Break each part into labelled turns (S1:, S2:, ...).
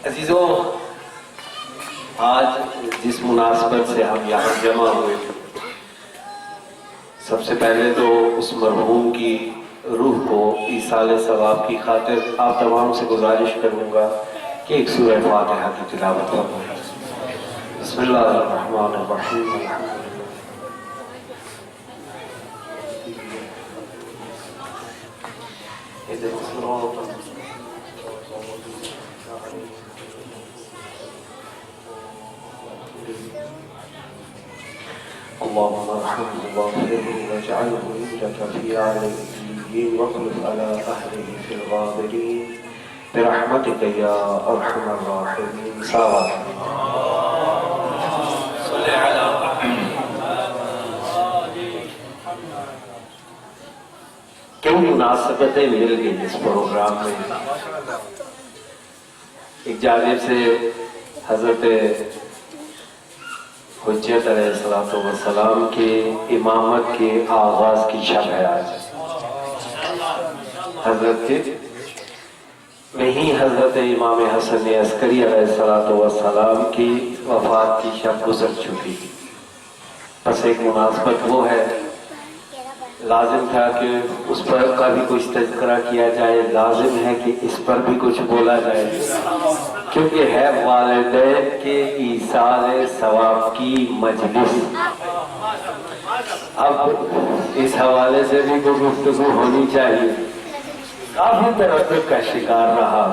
S1: عزیزوں، آج جس مناسبت سے ہم یہاں جمع ہوئے، سب سے پہلے تو اس مرحوم کی روح کو ایصال ثواب کی خاطر آپ تمام سے گزارش کروں گا کہ ایک سورہ فاتحہ کی تلاوت فرمائیں۔ بسم اللہ الرحمن الرحیم۔ اللهم ارحمه واغفره واجعله عندك في أعلى العليين واخلف على أهله في الغابرين برحمتك يا أرحم الراحمين۔ صلوات صل على کیوں مناسبتیں مل گئی اس پروگرام میں۔ ایک جانب سے حضرت حجت علیہ السلام کے امامت کے آغاز کی شب ہے آج، حضرت کے وہیں حضرت امام حسن عسکری علیہ السلام کی وفات کی شب گزر چکی، بس ایک مناسبت وہ ہے، لازم تھا کہ اس پر کا بھی کچھ تذکرہ کیا جائے، لازم ہے کہ اس پر بھی کچھ بولا جائے، کیونکہ ہے والدین کے ایصال ثواب کی مجلس۔ اب اس حوالے سے بھی کوئی گفتگو ہونی چاہیے۔ کافی تردد کا شکار رہا،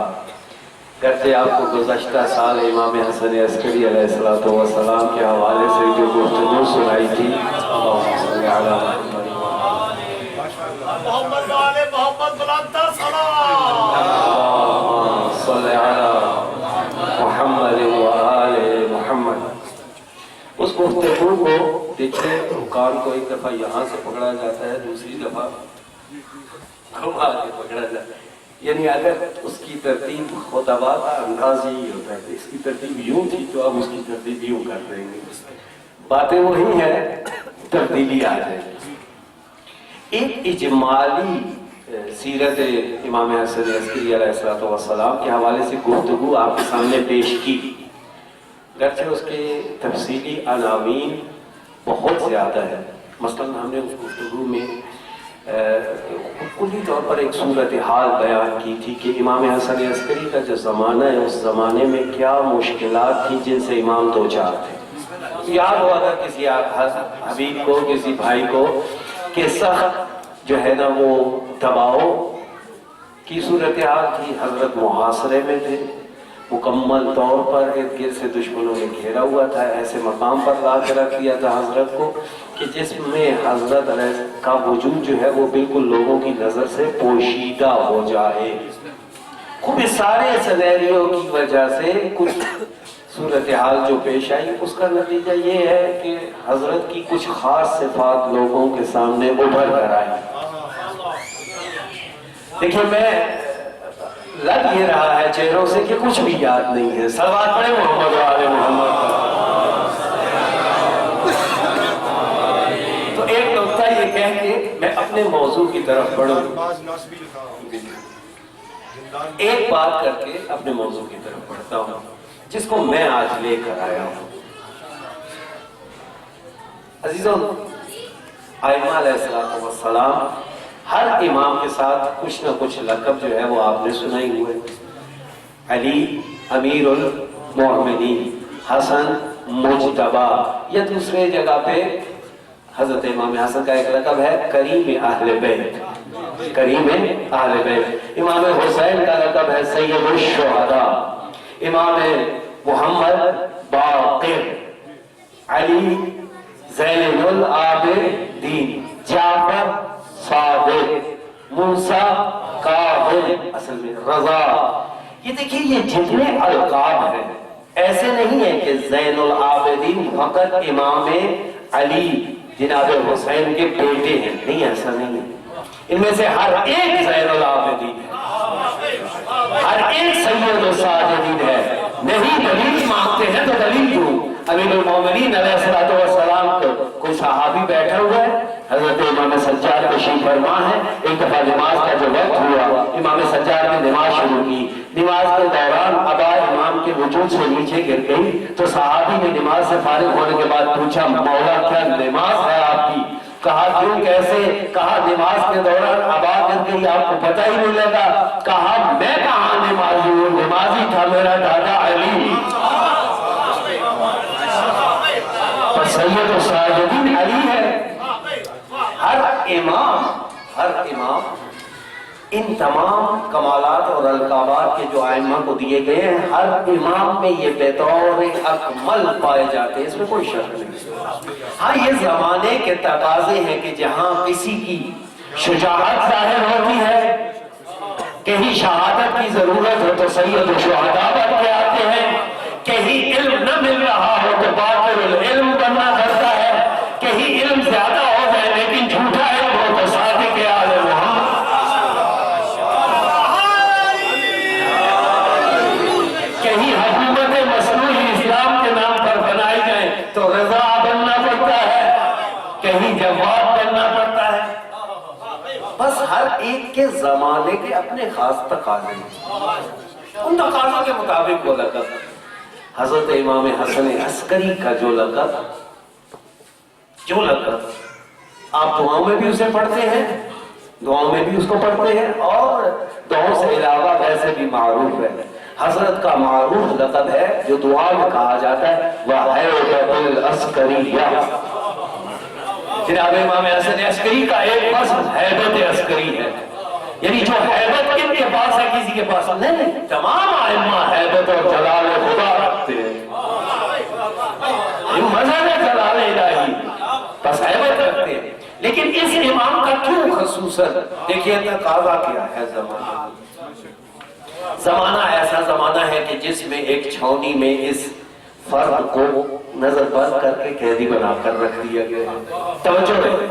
S1: گرچہ آپ کو گزشتہ سال امام حسن عسکری علیہ السلام کے حوالے سے جو گفتگو سنائی تھی،
S2: محمد والے محمد بلندر سلام،
S1: صلی علی محمد وآل محمد، اس گفتگو کو دیکھیں، رکان کو ایک دفعہ یہاں سے پکڑا جاتا ہے، دوسری دفعہ گھما کے پکڑا جاتا ہے، یعنی اگر اس کی ترتیب خطبہ کا انداز ہی ہوتا ہے، اس کی ترتیب یوں تھی تو اب اس کی ترتیب یوں کر دیں گے، باتیں وہی ہیں، تبدیلی آ جائے گی۔ ایک اجمالی سیرت امام حسن عسکری علیہ السلام کے حوالے سے گفتگو آپ کے سامنے پیش کی، گرچہ اس کے تفصیلی عناوین بہت زیادہ ہے۔ مثلا ہم نے اس گفتگو میں کلی طور پر ایک صورتحال بیان کی تھی کہ امام حسن عسکری کا جو زمانہ ہے، اس زمانے میں کیا مشکلات تھیں جن سے امام دو چار تھے۔ یاد ہو اگر کسی حبیب کو، کسی بھائی کو کہ سخت جو ہے نا وہ دباؤ کی صورتحال تھی، حضرت محاصرے میں تھے، مکمل طور پر ارد گرد سے دشمنوں نے گھیرا ہوا تھا، ایسے مقام پر لا کے رکھ دیا تھا حضرت کو کہ جس میں حضرت علیہ کا وجود جو ہے وہ بالکل لوگوں کی نظر سے پوشیدہ ہو جائے۔ خوب سارے سینیریو کی وجہ سے کچھ صورتحال جو پیش آئی، اس کا نتیجہ یہ ہے کہ حضرت کی کچھ خاص صفات لوگوں کے سامنے ابھر کر آئی۔ دیکھیں، میں لگ یہ رہا ہے چہروں سے کہ کچھ بھی یاد نہیں ہے۔ صلوات پڑھیں محمد و آل محمد۔ تو ایک نقطہ یہ کہہ کے میں اپنے موضوع کی طرف بڑھوں، ایک بات کر کے اپنے موضوع کی طرف بڑھتا ہوں جس کو میں آج لے کر آیا ہوں۔ عزیزوں، ائمہ علیہ السلام ہر امام کے ساتھ کچھ نہ کچھ لقب جو ہے وہ آپ نے سنائی ہوئے۔ علی امیر المؤمنین، حسن مجتبی، یا دوسرے جگہ پہ حضرت امام حسن کا ایک لقب ہے کریم اہل بیت، کریم اہل بیت۔ امام حسین کا لقب ہے سید الشہداء، امام محمد باقر، علی زین العابدین، جعفر صادق، موسیٰ کاظم، اصل میں رضا۔ یہ دیکھیں، یہ جتنے القاب ہیں ایسے نہیں ہے کہ زین العابدین فقط امام علی جناب حسین کے بیٹے ہیں، نہیں، ایسا نہیں ہے، ان میں سے ہر ایک زین العابدین ہے، ہر ایک سید الساجدین ہے۔ نہیں دلیل مانگتے ہیں تو دلیل دوں۔ امیر المومنین علیہ السلام کو کوئی صحابی بیٹھا ہوا ہے، حضرت امام سجاد تشریف فرما ہے، ایک دفعہ نماز کا جو وقت ہوا، امام سجاد نے نماز شروع کی، نماز کے دوران ابا امام کے وجود سے نیچے گر گئی تو صحابی نے نماز سے فارغ ہونے کے بعد پوچھا مولا کیا نماز ہے آپ کی؟ کہا کیوں کیسے؟ کہا نماز کے دوران ابا گر گئی آپ کو پتہ ہی نہیں لگا؟ کہا میں کہاں نمازی ہوں، نمازی تھا میرا دادا علی۔ سید الساجدین علی ہے۔ ہر امام ان تمام کمالات اور القابات کے جو ائمہ کو دیے گئے ہیں، ہر امام میں یہ بطور اکمل پائے جاتے ہیں، اس میں کوئی شک نہیں۔ ہاں یہ زمانے کے تقاضے ہیں کہ جہاں کسی کی شجاعت ظاہر ہوتی ہے، کہیں شہادت کی ضرورت ہو تو سید الشہداء بن کے آتے ہیں، کہیں علم نہ مل رہا ہو تو باطل العلم بننا پڑتا ہے، کہیں علم زیادہ ہو جائے لیکن جھوٹا علم ہو تو صادق آل محمد، کہیں حکومت مصنوعی اسلام کے نام پر بنائی جائیں تو رضا بننا پڑتا ہے، کہیں جواب بننا پڑتا ہے۔ بس ہر ایک کے زمانے کے اپنے خاص تقاضے ہیں، ان تقاضوں کے مطابق وہ لقب۔ حضرت امام حسن عسکری کا جو لقب آپ دعاؤں میں بھی اسے پڑھتے ہیں، دعاؤں میں بھی اس کو پڑھتے ہیں، اور دعاؤں سے علاوہ ویسے بھی معروف ہے۔ حضرت کا معروف لقب ہے جو دعا میں کہا جاتا ہے وَحَیْبَةُ الْعَسْکَرِیَّہ۔ جناب امام حسن عسکری کا ایک فصل حیبت عسکری ہے، یعنی جو حیبت کن کے پاس ہے کسی کے پاس نہیں، تمام ائمہ حیبت اور جلال خدا رکھتے ہیں، یہ مذہب ہے جلال الہی، بس حیبت رکھتے ہیں۔ لیکن اس امام کا کیوں خصوصاً دیکھیے تقاضا کیا ہے زمانہ ایسا زمانہ ہے کہ جس میں ایک چھاؤنی میں اس فرد کو نظر بند کر کے قیدی بنا کر رکھ دیا گیا ہے۔ توجہ رہے،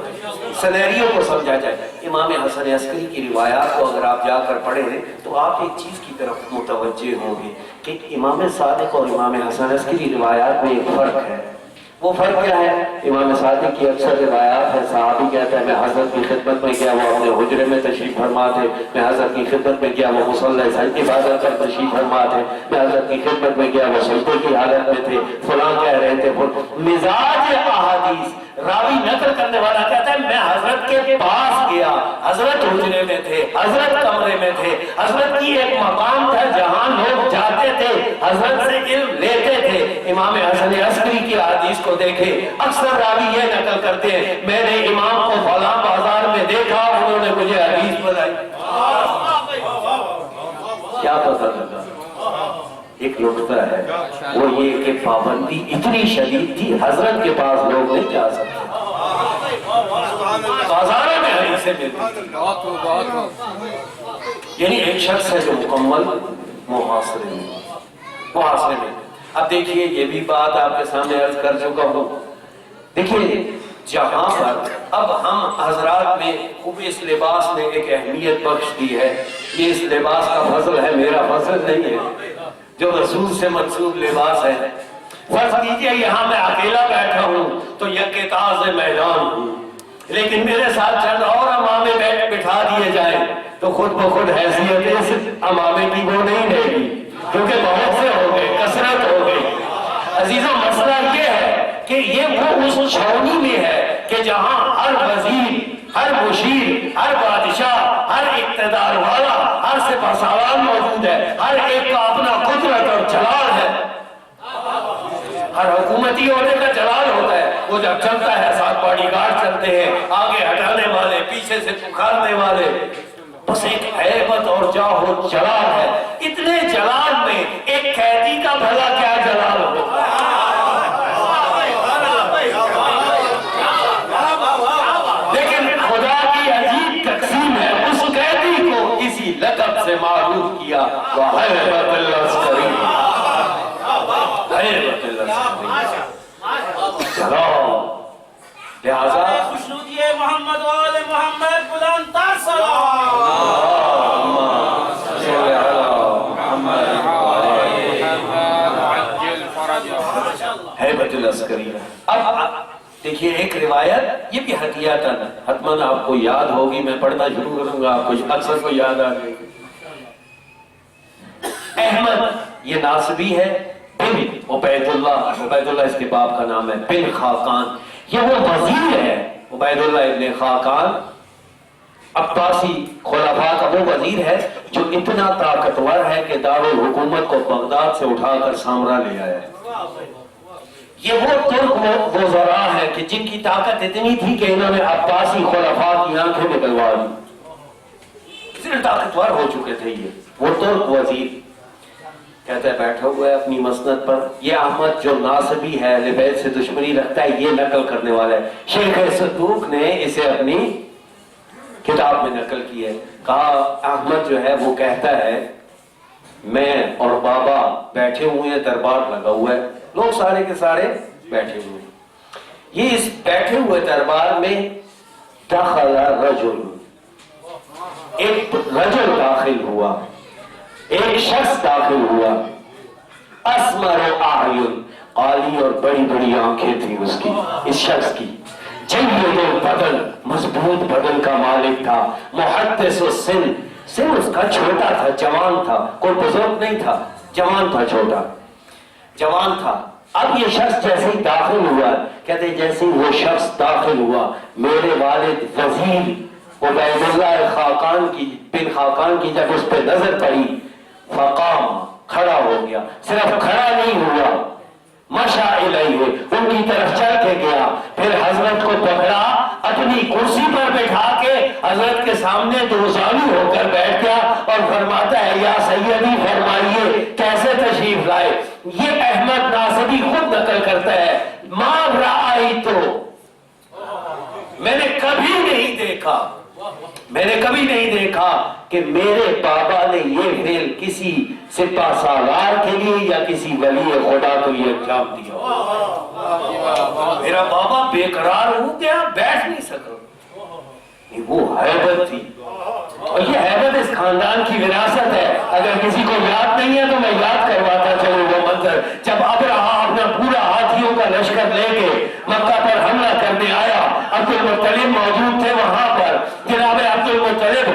S1: سینیریو کو سمجھا جائے۔ امام حسن عسکری کی روایات کو اگر آپ جا کر پڑھیں تو آپ ایک چیز کی طرف متوجہ ہوں گے کہ امام صادق اور امام حسن عسکری روایات میں ایک فرق ہے۔ وہ فرق کیا ہے؟ امام صادق کی اکثر روایات ہے، صحابی کہتا ہے میں حضرت کی خدمت میں گیا، وہ اپنے حجرے میں تشریف فرما تھے، میں حضرت کی خدمت میں گیا، وہ مصلی سجدہ کی عبادت پر تشریف فرما تھے، میں حضرت کی خدمت میں گیا، وہ سجدے کی حالت میں تھے، فلاں کہہ رہے تھے۔ مزاج احادیث راوی نقل کرنے والا کہتا ہے میں حضرت کے پاس گیا، حضرت حجرے میں تھے، حضرت کمرے میں تھے، حضرت کی ایک مقام تھا جہاں لوگ جاتے تھے، حضرت سے علم لیتے تھے۔ امام حسن عسکری کی حدیث کو دیکھیں، اکثر راوی یہ نقل کرتے ہیں میں نے امام کو فلاں بازار میں دیکھا، انہوں نے مجھے حدیث بتائی۔ کیا پتہ لگا؟ ایک نقطہ ہے وہ یہ کہ پابندی اتنی شدید تھی حضرت کے پاس لوگ نہیں جا سکتے، بازاروں میں حدیثیں ملتی، یعنی ایک شخص ہے جو مکمل محاصرے میں۔ اب دیکھیے یہ بھی بات آپ کے سامنے عرض کر چکا ہوں، دیکھیے جہاں پر اب ہم حضرات میں خوب اس لباس نے ایک اہمیت بخش دی ہے، یہ اس لباس کا فضل ہے، میرا فضل نہیں ہے، جو رسول سے منسوب لباس ہے۔ فرض کیجئے یہاں میں اکیلا بیٹھا ہوں تو یک تاز میدان ہوں، لیکن میرے ساتھ چند اور امامے بٹھا دیے جائیں تو خود بخود حیثیت اس امامے کی وہ نہیں رہے گی، کیونکہ بہت سے ہو گئے، کثرت ہو گئی۔ عزیزوں مسئلہ یہ ہے کہ یہ وہ اس چھاؤنی میں ہے کہ جہاں ہر وزیر، ہر مشیر، ہر بادشاہ، ہر اقتدار والا، ہر سپہ سالار موجود ہے، ہر ایک کا اپنا قدرت اور جلال ہے، ہر حکومتی عہدے کا جلال ہوتا ہے، وہ جب چلتا ہے ساتھ باڈی گارڈ چلتے ہیں، آگے ہٹانے والے، پیچھے سے پکارنے والے، بس ایک ہیبت اور جاہ و جلال ہے۔ اتنے جلال میں ایک قیدی کا بھلا کیا جلال ہو، لیکن خدا کی عجیب تقسیم ہے، اس قیدی کو اسی لقب سے معروف کیا وَحَیْبَةُ الْعَسْکَرِیَّہ، حیبت العسکری، چلو لہذا
S2: خوشنودی محمد و آل محمد بلند تر سلام۔
S1: حیبت العسکری۔ اب دیکھیے ایک روایت یہ بھی حتماً آپ کو یاد ہوگی، میں پڑھنا شروع کروں گا آپ کو اکثر کو یاد آ گئی۔ احمد یہ ناصبی ہے بن عبید اللہ اس کے باپ کا نام ہے، بن خاقان، یہ وہ وزیر ہے عبید اللہ ابن خاقان، عباسی خلفاء کا وہ وزیر ہے جو اتنا طاقتور ہے کہ دارالحکومت کو بغداد سے اٹھا کر سامرا لے آیا ہے۔ یہ وہ ترک وزراء ہے کہ جن کی طاقت اتنی تھی کہ انہوں نے عباسی خلفاء کی آنکھیں نکلوا دی، اتنے طاقتور ہو چکے تھے یہ وہ ترک وزیر۔ کہتا ہے بیٹھا ہوا ہے اپنی مسند پر، یہ احمد جو ناصبی ہے، اہل بیت سے دشمنی رکھتا ہے، یہ نقل کرنے والا ہے۔ شیخ صدوق نے اسے اپنی کتاب میں نقل کی ہے، کہا احمد جو ہے وہ کہتا ہے میں اور بابا بیٹھے ہوئے ہیں، دربار لگا ہوا ہے، لوگ سارے کے سارے بیٹھے ہوئے ہیں، یہ اس بیٹھے ہوئے دربار میں دخل رجل، ایک رجل داخل ہوا، ایک شخص داخل ہوا، اسمر اعین، قالی اور بڑی بڑی آنکھیں تھی اس کی، اس شخص کی، جید البدن، مضبوط بدن کا مالک تھا، محدث السن، سن اس کا چھوٹا تھا، جوان تھا، کوئی بزرگ نہیں تھا، جوان تھا، چھوٹا جوان تھا۔ اب یہ شخص جیسے ہی داخل ہوا، کہتے جیسے ہی وہ شخص داخل ہوا، میرے والد وزیر عبید اللہ خاقان کی بن خاقان کی جب اس پہ نظر پڑی، فقام، کھڑا ہو گیا، صرف کھڑا نہیں ہوا، مشا الیہ، ان کی طرف چل کے گیا، پھر حضرت کو پکڑا، اپنی کرسی پر بٹھا کے حضرت کے سامنے دوزانو ہو کر بیٹھ گیا اور فرماتا ہے یا سیدی فرمائیے کیسے تشریف لائے۔ یہ احمد ناصبی خود نقل کرتا ہے، ما رأیتو، میں نے کبھی نہیں دیکھا کہ میرے بابا نے یہ فعل کسی سپہ سالار کے لیے یا کسی ولی خدا کو یہ انجام دیا۔ میرا بابا بے قرار ہو گیا، بیٹھ نہیں سکا، وہ حیبت تھی، اور یہ حیبت اس خاندان کی وراثت ہے۔ اگر کسی کو یاد نہیں ہے تو میں یاد کرواتا چلوں وہ منظر، جب ابرہا اپنا پورا ہاتھیوں کا لشکر لے کے مکہ پر حملہ کرنے آیا، عبد المطلب موجود تھے وہاں پر، جناب عبد المطلب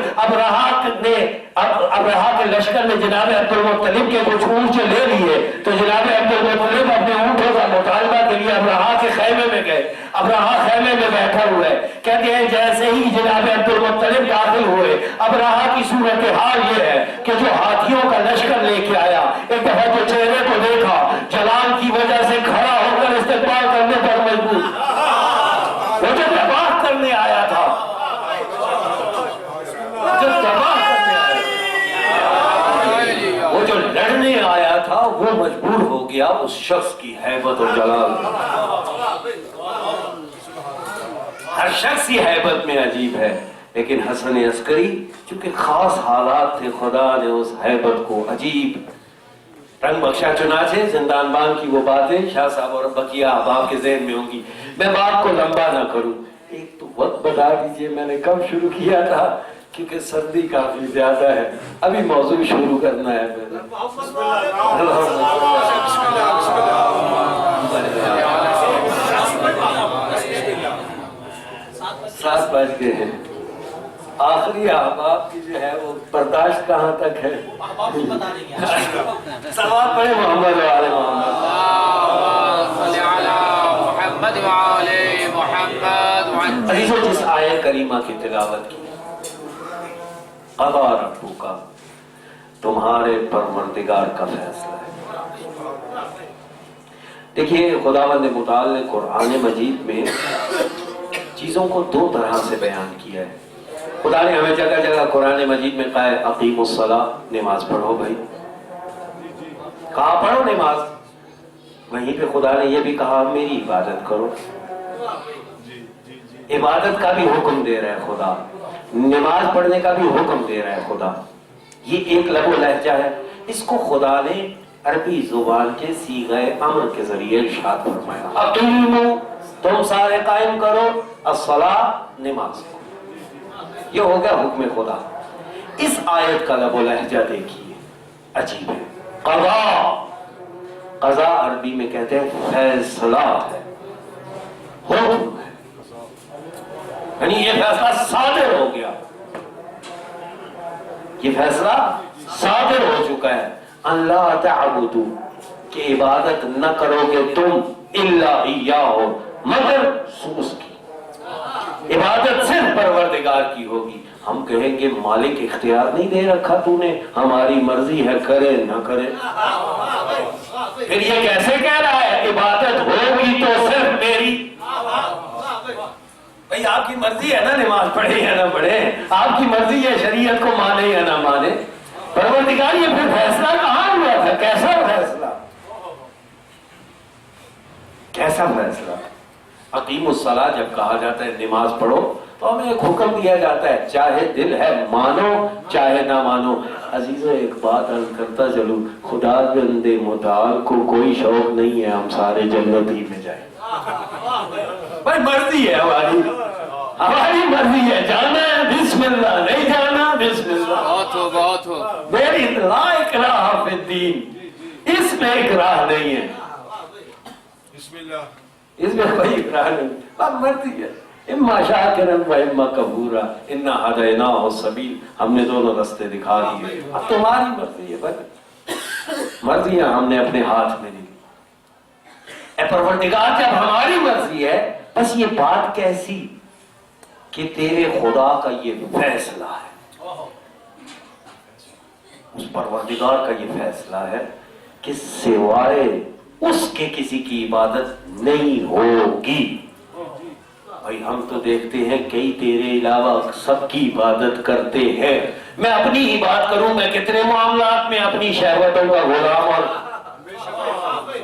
S1: ابرہا کے لشکر نے جناب عبد المطلب کے کچھ اونٹ لے لیے، تو جناب عبد المطلب اپنے اونٹوں کا مطالبہ کے لیے ابرہا کے خیمے میں گئے، ابرہا خیمے میں بیٹھا ہوا ہے، کہتے ہیں جیسے ہی جناب عبد المطلب داخل ہوئے، ابرہا کی صورتحال یہ ہے کہ جو ہاتھیوں کا لشکر لے کے آیا، ایک دفعہ تو چہرے کو دیکھا، جلال کی وجہ سے کھڑا ہو کر استقبال کرنے پر مجبور، وہ جو تباہ کرنے آیا تھا، وہ جو لڑنے آیا تھا وہ مجبور ہو گیا اس شخص کی حیبت اور جلال۔ ہر شخص ہی حیبت میں عجیب ہے، لیکن حسن عسکری چونکہ خاص حالات تھے، خدا نے اس حیبت کو عجیب رنگ بخشا۔ چنانچہ زندان بان کی وہ باتیں شاہ صاحب اور بقیہ احباب کے ذہن میں ہوں گی، میں بات کو لمبا نہ کروں، ایک تو وقت بتا دیجئے میں نے کب شروع کیا تھا، کیونکہ سردی کافی زیادہ ہے، ابھی موضوع شروع کرنا ہے میں نے۔ 7 بج گئے ہیں، آخری احباب کی جو ہے وہ برداشت کہاں تک ہے؟ صلوات پڑھیں محمد و آل محمد۔ عزیزو، جس آیت کریمہ کی تلاوت کی، قضا ربک، تمہارے پروردگار کا فیصلہ ہے۔ دیکھیے خداوند متعال نے قرآن مجید میں چیزوں کو 2 طرح سے بیان کیا ہے۔ خدا نے ہمیں جگہ جگہ قرآن مجید میں کہا ہے اقیموا الصلاۃ، نماز پڑھو بھائی، کہا پڑھو نماز، وہیں پہ خدا نے یہ بھی کہا میری عبادت کرو۔ عبادت کا بھی حکم دے رہا ہے خدا، نماز پڑھنے کا بھی حکم دے رہا ہے خدا۔ یہ ایک لب و لہجہ ہے، اس کو خدا نے عربی زبان کے صیغہ امر کے ذریعے ارشاد فرمایا، اقیموا، تم سارے قائم کرو، الصلاۃ، نماز کو، یہ ہو گیا حکم خدا۔ اس آیت کا لب و لہجہ دیکھیے، عجیب ہے۔ قضا، قضا عربی میں کہتے ہیں فیصلہ ہے، حکم ہے، یعنی یہ فیصلہ صادر ہو گیا، یہ فیصلہ صادر ہو چکا ہے۔ اللہ تعبدو کہ عبادت نہ کرو گے تم الا ایاہ مگر اس کی، عبادت صرف پروردگار کی ہوگی۔ ہم کہیں گے مالک اختیار نہیں دے رکھا تو نے، ہماری مرضی ہے کرے نہ کرے۔ پھر یہ کیسے کہہ رہا ہے عبادت ہوگی تو صرف میری؟ بھئی آپ کی مرضی ہے نا نماز پڑھے یا نہ پڑھے، آپ کی مرضی ہے شریعت کو مانے یا نہ مانے۔ پروردگار یہ پھر فیصلہ کہاں ہوا تھا؟ کیسا فیصلہ؟ کیسا فیصلہ؟ اقیم الصلاۃ جب کہا جاتا ہے نماز پڑھو تو ہمیں ایک حکم دیا جاتا ہے، چاہے دل ہے مانو چاہے نہ مانو۔ عزیزو ایک بات عرض کرتا چلوں، خدا بند متعال کو کوئی شوق نہیں ہے ہم سارے جنت ہی میں جائیں۔ بھائی مرضی ہے ہماری مرضی ہے، جانا ہے بسم اللہ، نہیں جانا بسم اللہ۔
S3: بہت ہو
S1: میری لا اکراہ فی الدین، اس میں اکراہ نہیں ہے،
S3: بسم اللہ،
S1: اس میں کوئی اکراہ نہیں، اب مرضی ہے۔ اما شاکرا و اما کفورا انا ہدیناہ السبیل، ہم نے دونوں راستے دکھا دیے، اب تمہاری مرضی ہے بھائی، مرضیاں ہم نے اپنے ہاتھ میں لی۔ اے پروردگار جب ہماری مرضی ہے، بس یہ بات کیسی کہ تیرے خدا کا یہ فیصلہ ہے، اس پروردگار کا یہ فیصلہ ہے کہ سوائے اس کے کسی کی عبادت نہیں ہوگی۔ بھائی ہم تو دیکھتے ہیں کئی تیرے علاوہ سب کی عبادت کرتے ہیں، میں اپنی ہی بات کروں، میں کتنے معاملات میں اپنی شہوتوں کا غلام اور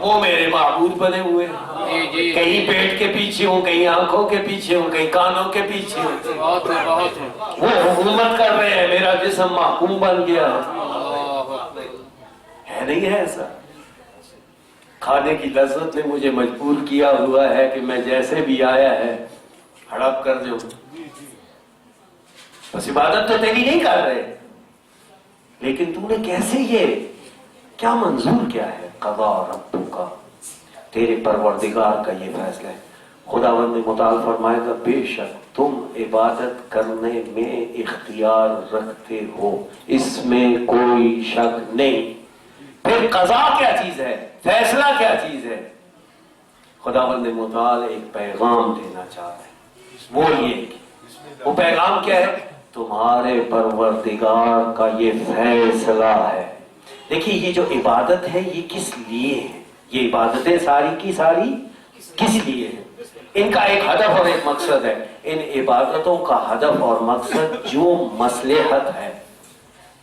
S1: وہ میرے معبود بنے ہوئے، کہیں پیٹ کے پیچھے ہوں، کہیں آنکھوں کے پیچھے ہوں، کہیں کانوں کے پیچھے ہوں، وہ حکومت کر رہے ہیں، میرا جسم محکوم بن گیا ہے نہیں ہے ایسا؟ کھانے کی لذت نے مجھے مجبور کیا ہوا ہے کہ میں جیسے بھی آیا ہے ہڑپ کر دوں، بس عبادت تو تیری نہیں کر رہے، لیکن تو نے کیسے، یہ کیا منظور کیا ہے؟ قضا ربک کا، تیرے پروردگار کا یہ فیصلہ ہے۔ خداوند متعال فرمائے گا بے شک تم عبادت کرنے میں اختیار رکھتے ہو، اس میں کوئی شک نہیں۔ پھر قضا کیا چیز ہے، فیصلہ کیا چیز ہے؟ خداوند متعال ایک پیغام دینا چاہتا ہے، وہ یہ، وہ پیغام کیا ہے؟ تمہارے پروردگار کا یہ فیصلہ ہے۔ دیکھیے یہ جو عبادت ہے یہ کس لیے ہے؟ یہ عبادتیں ساری کی ساری کس لیے ہیں؟ ان کا ایک ہدف اور ایک مقصد ہے۔ ان عبادتوں کا ہدف اور مقصد جو مصلحت ہے،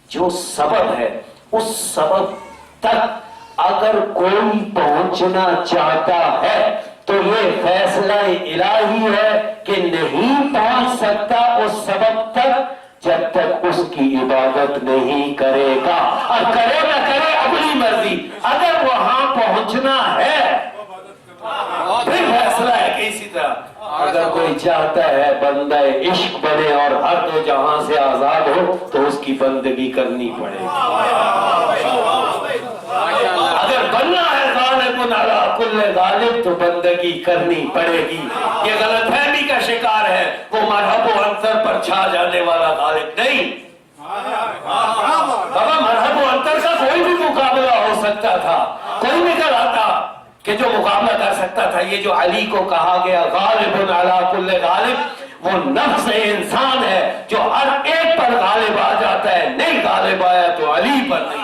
S1: جو سبب ہے، اس سبب تک اگر کوئی پہنچنا چاہتا ہے تو یہ فیصلہ الہی ہے کہ نہیں پہنچ سکتا اس سبب تک جب تک اس کی عبادت نہیں کرے گا، اور کرے نہ کرے اپنی مرضی۔ اگر وہاں پہنچنا ہے پھر فیصلہ ہے کہ اسی طرح اگر کوئی چاہتا ہے بندہ عشق بنے اور ہر دو جہاں سے آزاد ہو تو اس کی بندگی کرنی پڑے گی۔ اگر بننا ہے غالب علی کل غالب تو بندگی کرنی پڑے گی۔ یہ غلط فہمی کا شکار ہے، وہ مذہب و عنصر پر چھا جانے والا غالب نہیں۔ بابا مذہب و عنصر کا کوئی بھی مقابلہ ہو سکتا تھا، کوئی نکل آتا کہ جو مقابلہ کر سکتا تھا۔ یہ جو علی کو کہا گیا غالب علی کل غالب، وہ نفس انسان ہے جو ہر ایک پر غالب آ جاتا ہے، نہیں غالب آیا تو علی پر نہیں۔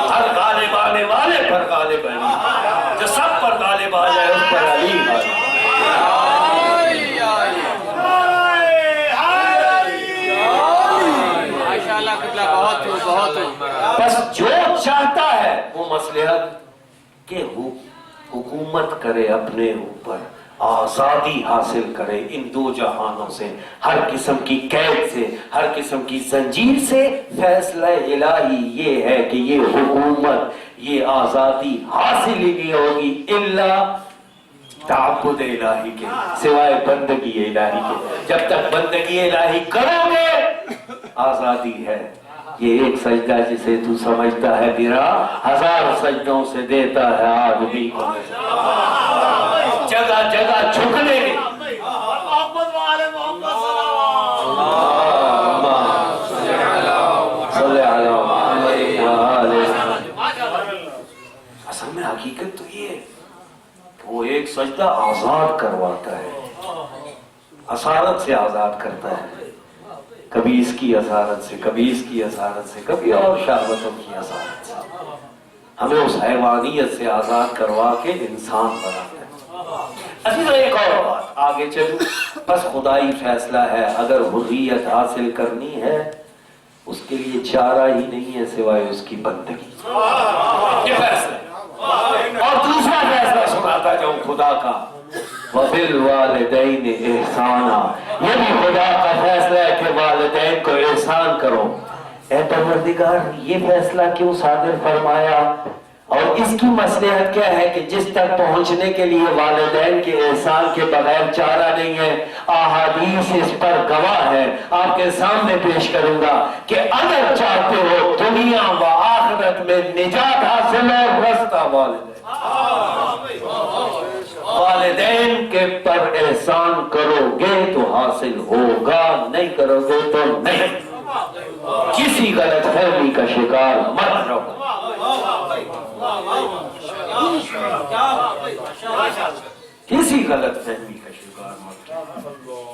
S1: ہر غالب آنے والے پر غالب علی، جو سب پر غالب آ جائے اس پر علی غالب۔ بس جو چاہتا ہے وہ مصلحت کہ حکومت کرے اپنے اوپر، آزادی حاصل کرے ان دو جہانوں سے، ہر قسم کی قید سے، ہر قسم کی زنجیر سے۔ فیصلہ الہی یہ ہے کہ یہ حکومت، یہ آزادی حاصل ہی نہیں ہوگی الا تعبد الہی کے، سوائے بندگی الہی کے۔ جب تک بندگی الہی کرو گے آزادی ہے۔ یہ ایک سجدہ جسے تو سمجھتا ہے گرا، ہزار سجدوں سے دیتا ہے آدمی کو۔ جگہ جگہ جھکنے سجدہ آزاد کرواتا ہے، اسارت سے آزاد کرتا ہے، کبھی اس کی اسارت سے، کبھی اس کی اسارت سے، کبھی اور شہوتوں کی اسارت سے، ہمیں اس حیوانیت سے آزاد کروا کے انسان بناتا ہے۔ عزیزو ایک اور بات آگے چلو، بس خدائی فیصلہ ہے، اگر حریت حاصل کرنی ہے اس کے لیے چارہ ہی نہیں ہے سوائے اس کی بندگی، یہ فیصلہ ہے۔ اور دوسرا فیصلہ سناتا جاؤں خدا کا، وَبِالْوَالِدَيْنِ إِحْسَانًا، یہ بھی خدا کا فیصلہ ہے کہ والدین کو احسان کرو۔ اے پروردگار یہ فیصلہ کیوں صادر فرمایا اور اس کی مصلحت کیا ہے کہ جس تک پہنچنے کے لیے والدین کے احسان کے بغیر چارہ نہیں ہے؟ احادیث اس پر گواہ ہے، آپ کے سامنے پیش کروں گا کہ اگر چاہتے ہو دنیا و آخرت میں نجات حاصل ہو، رستہ والدین کے پر احسان کرو گے تو حاصل ہوگا، نہیں کرو گے تو نہیں۔ کسی غلط فہمی کا شکار مت رہو۔ کسی غلط فہمی کا شکار مت رہو،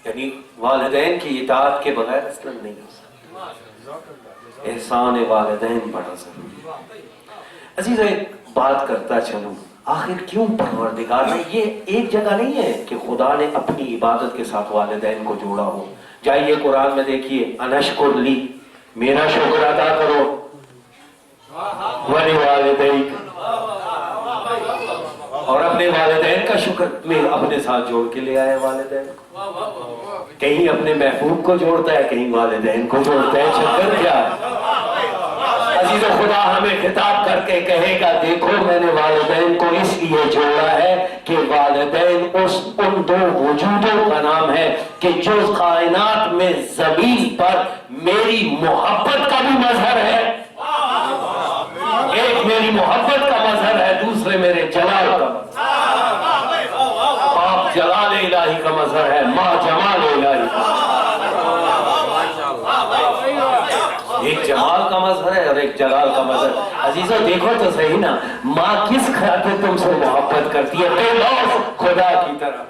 S1: یعنی والدین کی اطاعت کے بغیر اسلام نہیں ہو سکتا، احسان والدین بڑا ضروری ہے۔ عزیز ایک بات کرتا چلوں، آخر کیوں پروردگار نے، یہ ایک جگہ نہیں ہے کہ خدا نے اپنی عبادت کے ساتھ والدین کو جوڑا ہو۔ جائیے قرآن میں دیکھیے، انشکر لی، میرا شکر ادا کرو، وَلِوَالِدَيْكَ، اور اپنے والدین کا شکر میں اپنے ساتھ جوڑ کے لے آئے والدین، کہیں اپنے محبوب کو جوڑتا ہے، کہیں والدین کو جوڑتا ہے، چکر کیا ہے؟ عزیز خدا ہمیں خطاب کر کے کہے گا، دیکھو میں نے والدین کو اس لیے جوڑا ہے کہ والدین ان دو وجودوں کا نام ہے کہ جو کائنات میں زمین پر میری محبت کا بھی مظہر ہے، ایک میری محبت کا مظہر ہے، دوسرے میرے جلال کا مظہر، باپ جلال الہی کا مظہر ہے، ماں جمال الہی کا، ایک جمال کا مظہر ہے اور ایک جلال کا مظہر۔ عزیزو دیکھو تو صحیح نا، ماں کس خاطر تم سے محبت کرتی ہے؟ بے لوث خدا کی طرح،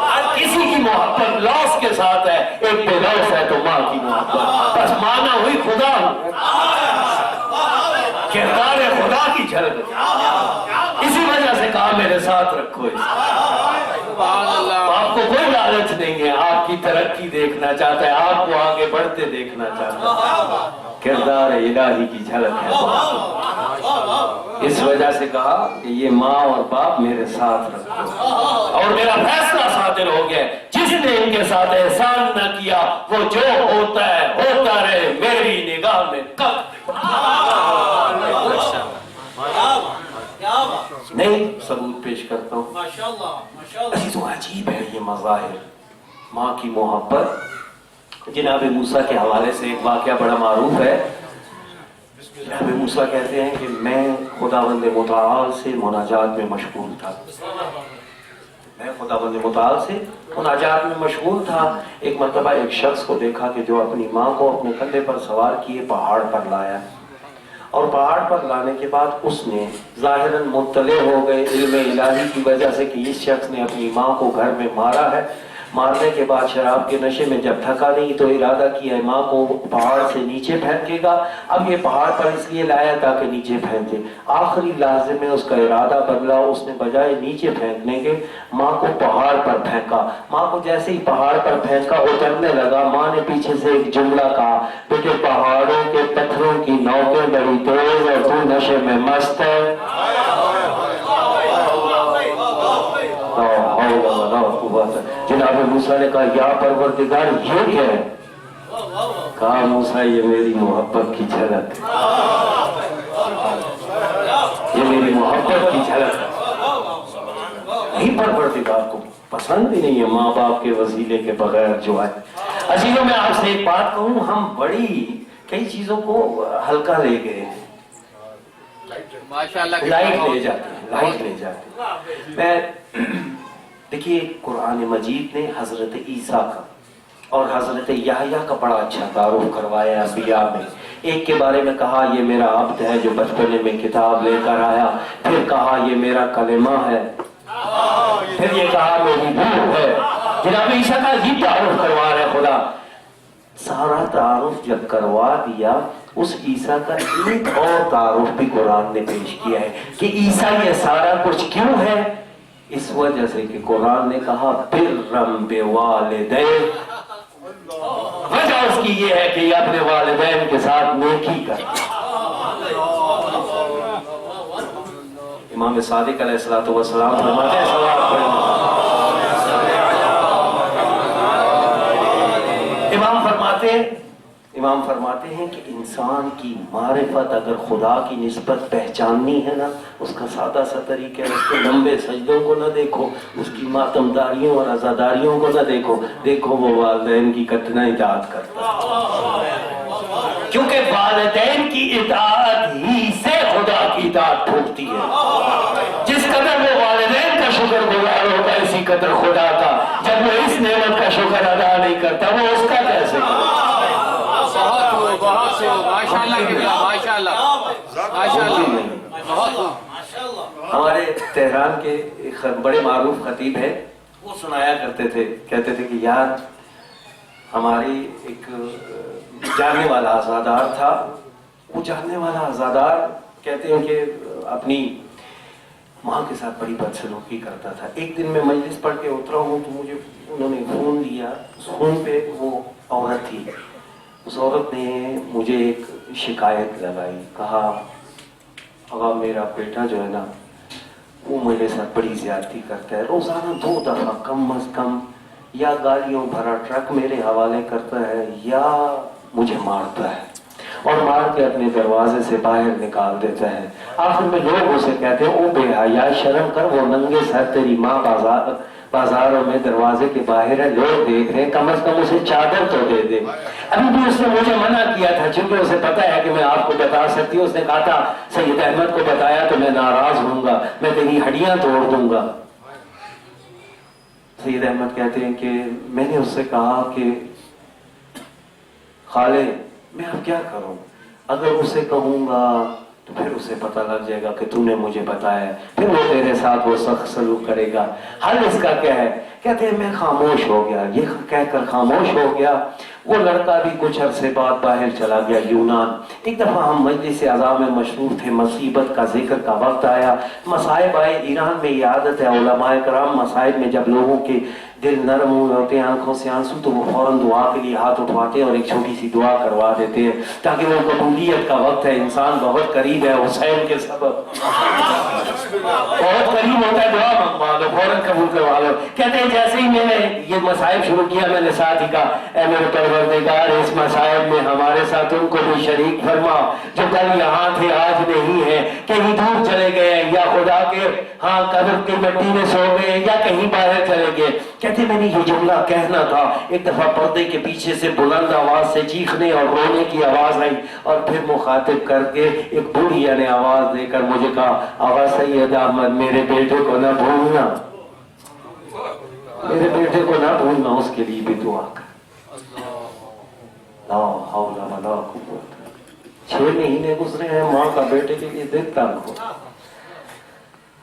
S1: ہر کسی کی محبت لوث کے ساتھ ہے، ایک بے لوث ہے تو ماں کی محبت، بس مانا ہوئی خدا، کردار خدا کی جھلک، اسی وجہ سے کہا میرے ساتھ رکھو اس، آپ کو کوئی لالچ نہیں ہے، آپ کی ترقی دیکھنا چاہتا ہے، آپ کو آگے بڑھتے دیکھنا چاہتا ہے، کردار الہی کی جھلک ہے، اس وجہ سے کہا کہ یہ ماں اور باپ میرے ساتھ رکھو، اور میرا فیصلہ صادر ہو گیا، جس نے ان کے ساتھ احسان نہ کیا وہ جو ہوتا ہے ہوتا رہے، میری نگاہ میں کب نہیں ثبوت پیش کرتا ہوں۔ عزیزو عجیب ہے یہ مظاہر، ماں کی محبت۔ جناب موسیٰ کے حوالے سے ایک واقعہ بڑا معروف ہے، جناب موسیٰ کہتے ہیں کہ میں خداوند متعال سے مناجات میں مشغول تھا، میں خداوند متعال سے مناجات میں مشغول تھا، ایک مرتبہ ایک شخص کو دیکھا کہ جو اپنی ماں کو اپنے کندھے پر سوار کیے پہاڑ پر لایا، اور پہاڑ پر لانے کے بعد اس نے ظاہراً مطلع ہو گئے علم الہی کی وجہ سے کہ اس شخص نے اپنی ماں کو گھر میں مارا ہے، مارنے کے بعد شراب کے نشے میں جب تھکا نہیں تو ارادہ کیا ہے ماں کو پہاڑ سے نیچے پھینکے گا، اب یہ پہاڑ پر اس لیے لایا تاکہ نیچے پھینکے، آخری لحظے میں اس کا ارادہ بدلا، اس نے بجائے نیچے پھینکنے کے ماں کو پہاڑ پر پھینکا، ماں کو جیسے ہی پہاڑ پر پھینکا اترنے لگا، ماں نے پیچھے سے ایک جملہ کہا، بیٹے پہاڑوں کے پتھروں کی نوکیں بڑی تیز اور تو نشے میں مست ہے، جناب موسیٰ نے کہا یا پروردگار یہ کیا ہے؟ کہا موسیٰ یہ میری محبت کی جھلک، یہ میری محبت کی جھلک نہیں، پروردگار کو پسند بھی نہیں ہے ماں باپ کے وسیلے کے بغیر جو ہے۔ عزیزوں میں آپ سے ایک بات کہوں، ہم بڑی کئی چیزوں کو ہلکا لے گئے ہیں، لائٹ لے جاتے ہیں، میں دیکھیے قرآن مجید نے حضرت عیسیٰ کا اور حضرت یحییٰ کا بڑا اچھا تعارف کروایا انبیاء میں ایک کے بارے میں کہا یہ میرا عبد ہے جو بچپنے میں کتاب لے کر آیا، پھر کہا یہ میرا کلمہ ہے، پھر یہ کہا میری روح ہے۔ جناب عیسیٰ کا یہ تعارف کروا رہے خدا۔ سارا تعارف جب کروا دیا، اس عیسیٰ کا ایک اور تعارف بھی قرآن نے پیش کیا ہے کہ عیسیٰ یہ سارا کچھ کیوں ہے؟ اس وجہ سے کہ قرآن نے کہا برم بوالدین، وجہ اس کی یہ ہے کہ یہ اپنے والدین کے ساتھ نیکی کرتا۔ امام صادق علیہ السلام فرماتے ہیں صلوات پڑھیں۔ امام فرماتے ہیں کہ انسان کی معرفت اگر خدا کی نسبت پہچاننی ہے نا، اس کا سادہ سا طریقہ ہے، اس کے لمبے سجدوں کو نہ دیکھو، اس کی ماتمداریوں اور عزاداریوں کو نہ دیکھو وہ والدین کی کتنا اطاعت کرتا ہے، کیونکہ والدین کی اطاعت ہی سے خدا کی اطاعت پھوٹتی ہے۔ جس قدر وہ والدین کا شکر گزار ہوتا ہے، اسی قدر خدا کا۔ جب وہ اس نعمت کا شکر ادا نہیں کرتا، وہ اس کا کیسے کرے؟ ہمارے تہران کے ایک بڑے معروف خطیب ہیں، وہ سنایا کرتے تھے، کہتے تھے کہ یار ہماری ایک جاننے والا عزادار تھا، وہ جاننے والا عزادار کہتے ہیں کہ اپنی ماں کے ساتھ بڑی بدسلوکی کرتا تھا۔ ایک دن میں مجلس پڑھ کے اترا ہوں تو مجھے انہوں نے فون دیا، اس فون پہ وہ عورت تھی، اس عورت نے مجھے ایک شکایت لگائی، کہا آقا میرا بیٹا جو ہے نا وہ میرے ساتھ بڑی زیادتی کرتا ہے، روزانہ 2 دفعہ کم از کم یا گالیوں بھرا ٹرک میرے حوالے کرتا ہے یا مجھے مارتا ہے، اور مار کے اپنے دروازے سے باہر نکال دیتا ہے۔ آخر میں لوگ اسے کہتے ہیں او بے حیا، شرم کر، وہ ننگے سر تیری ماں بازاروں میں دروازے کے باہر ہے، لوگ دیکھ رہے ہیں، کم از کم اسے چادر تو دے دے۔ ابھی بھی اس نے مجھے منع کیا تھا، چونکہ اسے پتا ہے کہ میں آپ کو بتا سکتی ہوں، اس نے کہا تھا سید احمد کو بتایا تو میں ناراض ہوں گا، میں تیری ہڈیاں توڑ دوں گا۔ سید احمد کہتے ہیں کہ میں نے اس سے کہا کہ خالے میں اب کیا کروں، اگر اسے کہوں گا تو پھر اسے پتہ لگ جائے گا کہ تو نے مجھے بتایا ہے، پھر وہ تیرے ساتھ وہ سخت سلوک کرے گا، حل اس کا کیا ہے؟ کہتے ہیں میں خاموش ہو گیا، یہ کہہ کر خاموش ہو گیا۔ وہ لڑکا بھی کچھ عرصے بعد باہر چلا گیا یونان۔ ایک دفعہ ہم مجلس اعضاء میں مشروف تھے، مصیبت کا ذکر کا وقت آیا، مصائب آئے۔ ایران میں یہ عادت ہے علماء کرام مصائب میں جب لوگوں کے دل نرم ہوتے ہیں، آنکھوں سے آنسو، تو وہ فوراً دعا کے لیے ہاتھ اٹھواتے ہیں اور ایک چھوٹی سی دعا کروا دیتے ہیں تاکہ وہ قبولیت کا وقت ہے، انسان بہت قریب ہے حسین کے سبب، بہت قریب ہوتا ہے، دعا منگوا لو، فوراً قبول کروا لو۔ کہتے ہیں جیسے ہی میں نے یہ مصائب شروع کیا، میں نے ساتھ ہی کہا اے میرے پروردگار اس مصائب میں ہمارے ساتھ ان کو بھی شریک فرما جو کل یہاں تھے آج نہیں ہے، کہیں دور چلے گئے یا خدا کے ہاں قبر کی مٹی میں سو گئے یا کہیں باہر چلے گئے۔ کہتے میں نے یہ جملہ کہنا تھا، ایک دفعہ پردے کے پیچھے سے بلند آواز سے چیخنے اور رونے کی آواز آئی، اور پھر مخاطب کر کے ایک بوڑھیا نے آواز دے کر مجھے کہا آقا سید احمد میرے بیٹے کو نہ بھولنا، میرے بیٹے کو نہ بھولنا، اس کے لیے بھی دعا کر۔ لا حول ولا قوت۔ 6 مہینے گزرے ہیں، ماں کا بیٹے کے لیے دل تنگ ہو۔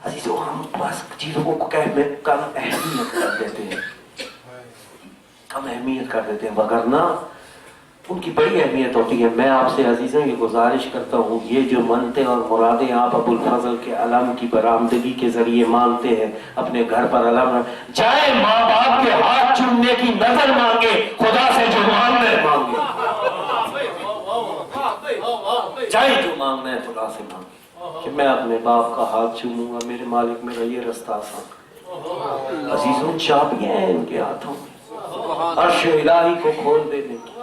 S1: عزیزو ہم بس چیزوں کو کم اہمیت کر دیتے ہیں، کم اہمیت کر دیتے ہیں، وگرنہ ان کی بڑی اہمیت ہوتی ہے۔ میں آپ سے عزیزوں یہ گزارش کرتا ہوں، یہ جو منتیں اور مرادیں آپ ابو الفضل کے علم کی برآمدگی کے ذریعے مانتے ہیں، اپنے گھر پر علم جائے ماں باپ کے ہاتھ چومنے کی نظر مانگے، خدا سے جو مانگنا ہے مانگے، چاہے جو مانگنا ہے خدا سے مانگے کہ میں اپنے باپ کا ہاتھ چوموں گا، میرے مالک میرا یہ رستہ آسان۔ عزیزوں چابیاں ہیں ان کے ہاتھوں میں، عرش الہی کو کھول دینے کی،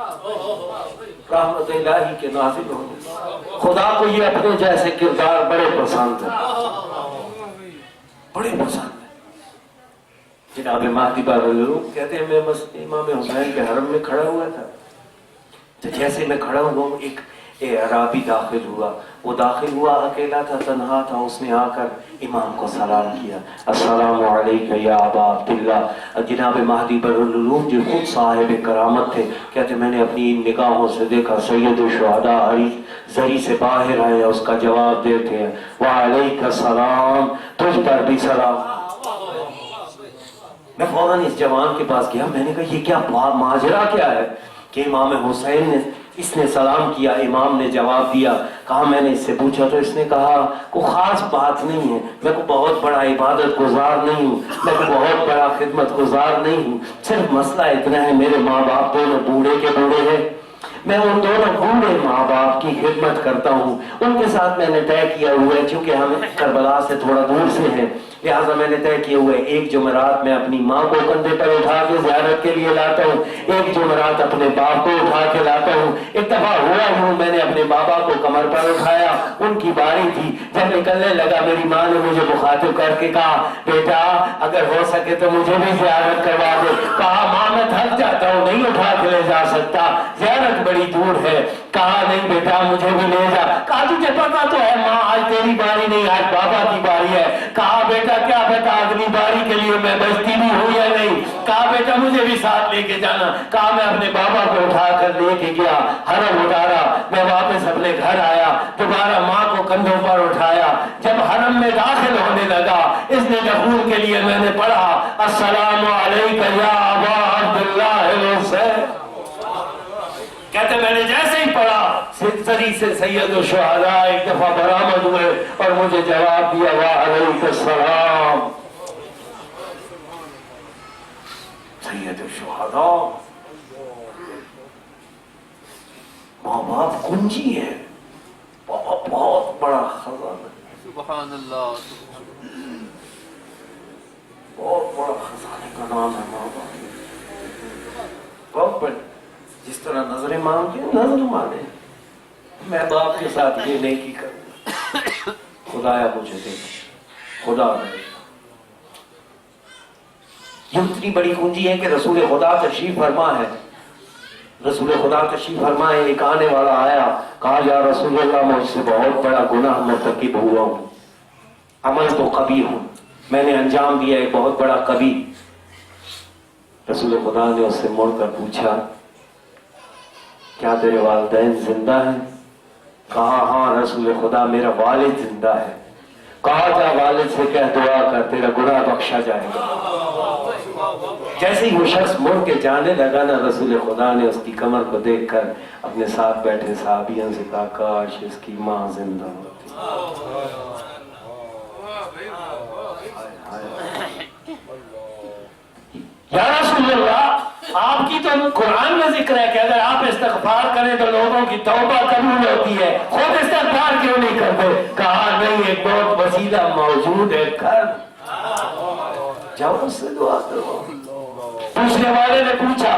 S1: رحمت الہی کے نازل ہونے کی۔ خدا کو یہ اپنے جیسے کردار بڑے پسند ہیں، بڑے پسند ہیں۔ جناب مہدی بارلوگ کہتے ہیں میں امام حسین کے حرم میں کھڑا ہوا تھا، تو جیسے میں کھڑا ہوا ہوں ایک اعرابی داخل ہوا، وہ داخل ہوا اکیلا تھا، تنہا تھا، اس نے آ کر امام کو سلام کیا، السلام علیکم یا ابا عبداللہ۔ جناب مہدی برالعلوم جو خود صاحب کرامت تھے کہتے میں نے اپنی نگاہوں سے دیکھا سید الشہداء علی زری سے باہر آئے، اس کا جواب دیتے ہیں وعلیک السلام، تجھ پر بھی سلام۔ میں فوراً اس جوان کے پاس گیا، میں نے کہا یہ کیا ماجرا کیا ہے کہ امام حسین نے اس نے سلام کیا، امام نے جواب دیا۔ کہا میں نے اس سے پوچھا تو اس نے کہا کوئی خاص بات نہیں ہے، میں کوئی بہت بڑا عبادت گزار نہیں ہوں، میں کوئی بہت بڑا خدمت گزار نہیں ہوں، صرف مسئلہ اتنا ہے میرے ماں باپ دونوں بوڑھے کے بوڑھے ہیں، میں ان دونوں بوڑھے ماں باپ کی خدمت کرتا ہوں، ان کے ساتھ میں نے طے کیا ہوا ہے چونکہ ہم کربلا سے تھوڑا دور سے ہیں، لہٰذا میں نے طے کیے ہوئے ایک جمعرات میں اپنی ماں کو کندھے پر اٹھا کے زیارت کے لیے لاتا ہوں، ایک جمعرات اپنے باپ کو اٹھا کے لاتا ہوں۔ ایک دفعہ ہوا ہوں میں نے اپنے بابا کو کمر پر اٹھایا، ان کی باری تھی، جب نکلنے لگا میری ماں نے مجھے مخاطب کر کے کہا بیٹا اگر ہو سکے تو مجھے بھی زیارت کروا دے۔ کہا ماں میں تھک جاتا ہوں، نہیں اٹھا کے لے جا سکتا، زیارت بڑی دور ہے۔ کہا نہیں بیٹا مجھے بھی لے جا۔ کہا تجھے پتا تو ہے ماں آج تیری باری نہیں، آج بابا کی باری ہے۔ کہا بیٹا کیا پتا اگلی باری کے لیے میں بچتی بھی ہوں یا نہیں۔ کہا بیٹا مجھے بھی ساتھ لے کے جانا۔ کہا میں اپنے بابا کو اٹھا کر لے کے گیا، حرم اتارا، میں واپس اپنے گھر آیا، دوبارہ ماں کو کندھوں پر اٹھایا، جب حرم میں داخل ہونے لگا اس نے دخول کے لیے میں نے پڑھا السلام علیکم یا ابا عبداللہ الحسین۔ کہتے میں نے جیسے ہی پڑھا سری سے سید الشہداء ایک دفعہ برآمد ہوئے اور مجھے جواب دیا وعلیکم السلام۔ سید الشہداء ماں باپ کنجی ہے، بہت بڑا خزانہ،
S3: سبحان اللہ،
S1: بہت بڑا خزانے کا نام ہے ماں باپ، بہت بڑا۔ جس طرح نظریں مانگی نظر مانے، میں باپ کے ساتھ یہ نیکی کروں، خدایا مجھے دے، خدا دے۔ یہ اتنی بڑی کنجی ہے کہ رسول خدا تشریف فرما ہے، رسول خدا تشریف فرمائے، ایک آنے والا آیا، کہا یا رسول اللہ مجھ سے بہت بڑا گناہ مرتکب ہوا ہوں، عمل تو قبیح ہوں، میں نے انجام دیا ہے بہت بڑا قبیح۔ رسول خدا نے اس سے مڑ کر پوچھا کیا تیرے والدین زندہ ہیں؟ کہا ہاں رسول خدا میرا والد زندہ ہے۔ کہا جا والد سے کہہ دعا کر تیرا گناہ بخشا جائے گا۔ جیسے ہی وہ شخص مڑ کے جانے لگا نا، رسول خدا نے اس کی کمر کو دیکھ کر اپنے ساتھ بیٹھے صحابیوں سے کہا کاش اس کی ماں زندہ ہوتی۔ یا رسول اللہ آپ کی تو قرآن میں ذکر ہے کہ اگر آپ استغفار کریں تو لوگوں کی توبہ قبول ہوتی ہے، خود استغفار کیوں نہیں کرتے؟ کہا نہیں ایک بہت وسیلہ موجود ہے، گھر جاؤ اس سے دعا کرو۔ پوچھنے والے نے پوچھا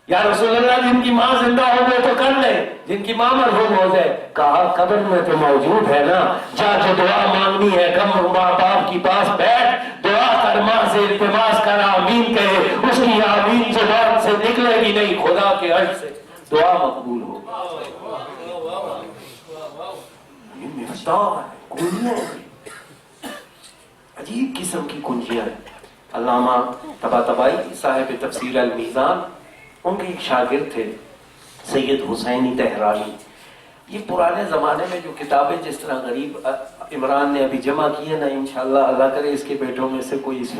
S1: یا رسول اللہ جن کی ماں زندہ ہو گئے تو کر لے، جن کی ماں مرحوم ہو جائے؟ کہا قبر میں تو موجود ہے نا، جا جو دعا مانگنی ہے کم ماں باپ کی پاس بیٹھ، دعا کر، ماں سے التماس کر، آمین کہے، اس کی آمین زبان سے نکلے گی نہیں، خدا کے عرش سے دعا مقبول ہو۔ یہ مفتاح ہے، کنجیاں ہیں، عجیب قسم کی کنجیاں ہیں۔ علامہ طباطبائی صاحب تفسیر المیزان، ان کے ایک شاگرد تھے سید حسینی تہرانی۔ یہ پرانے زمانے میں جو کتابیں جس طرح غریب عمران نے ابھی جمع کی ہے نا، انشاءاللہ اللہ کرے اس کے بیٹوں میں سے کوئی اس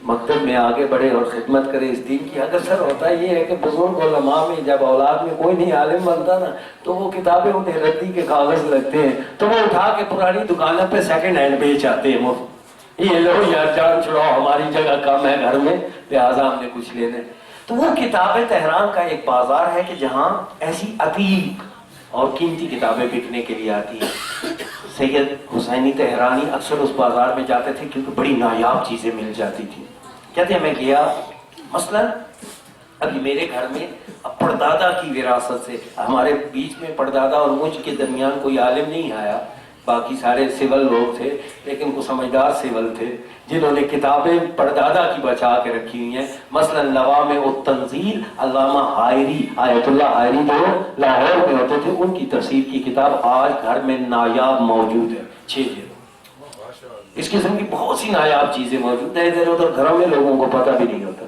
S1: مکتب میں آگے بڑھے اور خدمت کرے اس دین کی۔ اگر سر ہوتا یہ ہے کہ بزرگ علماء میں جب اولاد میں کوئی نہیں عالم بنتا نا تو وہ کتابیں انہیں ردی کے کاغذ لگتے ہیں تو وہ اٹھا کے پرانی دکانوں پہ سیکنڈ ہینڈ بیچ آتے ہیں مفت، یہ لو یار جان چھڑاؤ ہماری جگہ کم ہے گھر میں لہٰذا ہم نے کچھ لینے۔ تو وہ کتابیں تہران کا ایک بازار ہے کہ جہاں ایسی عتیق اور قیمتی کتابیں بکنے کے لیے آتی ہیں۔ سید حسینی تہرانی اکثر اس بازار میں جاتے تھے کیونکہ بڑی نایاب چیزیں مل جاتی تھی۔ کہتے ہیں میں گیا، مثلا ابھی میرے گھر میں پردادا کی وراثت سے، ہمارے بیچ میں پردادا اور مجھ کے درمیان کوئی عالم نہیں آیا، باقی سارے سول لوگ تھے، لیکن وہ سمجھدار سول تھے جنہوں نے کتابیں پردادا کی بچا کے رکھی ہوئی ہیں. مثلا لوامع التنزیل، علامہ حائری، آیت اللہ حائری جو لاہور میں ہوتے تھے، ان کی تفسیر کی کتاب آج گھر میں نایاب موجود ہے، 6 جلد. اس قسم کی بہت سی نایاب چیزیں موجود ہیں، ادھر ادھر گھروں میں لوگوں کو پتہ بھی نہیں ہوتا.